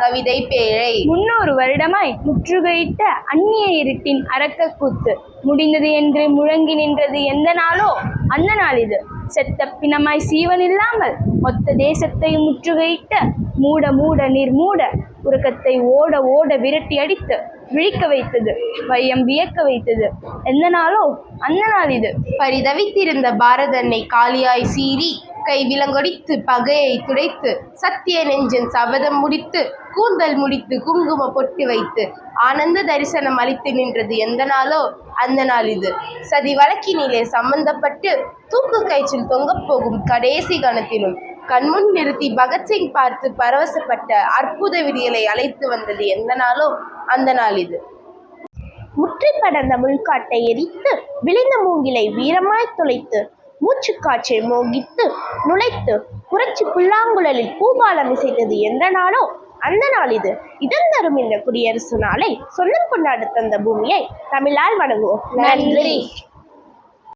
கவிதை பேழை. 300 வருடமாய் முற்றுகையிட்ட அந்நிய இருட்டின் அரக்க கூத்து முடிந்தது என்று முழங்கி நின்றது எந்த நாளோ அந்த நாள் இது. செத்த பிணமாய் சீவனில்லாமல் மொத்த தேசத்தையும் முற்றுகையிட்ட மூட மூட நீர் மூட உறக்கத்தை ஓட ஓட விரட்டி அடித்து விழிக்க வைத்தது, வையம் வியக்க வைத்தது எந்த நாளோ அந்த நாள் இது. பரிதவித்திருந்த பாரதன்னை காளியாய் சீறி கை விலங்கொடித்து பகையை துடைத்து சத்திய நெஞ்சன் சபதம் முடித்து கூந்தல் முடித்து குங்கும பொட்டு வைத்து ஆனந்த தரிசனம் அளித்து நின்றது எந்த நாளோ அந்த நாள் இது. சதி வழக்கினிலே சம்பந்தப்பட்டு தூக்கு கயிற்றில் தொங்கப் போகும் கடைசி கணத்திலும் கண்முன் நிறுத்தி பகத்சிங் பார்த்து பரவசப்பட்ட அற்புத விடியலை அழைத்து வந்தது எந்த நாளோ அந்த நாள் இது. முற்றி படர்ந்த முள்காட்டை எரித்து விளைந்த மூங்கிலை வீரமாய் துளைத்து மூச்சுக்காற்றை மோகித்து நுழைத்து புரட்சி புல்லாங்குழலில் பூபாலம் இசைத்தது எந்த நாளோ அந்த நாள் இது. இடந்தரும் இந்த குடியரசு நாளை சொந்தம் கொண்டாட தந்த பூமியை தமிழால் வணங்குவோம். நன்றி.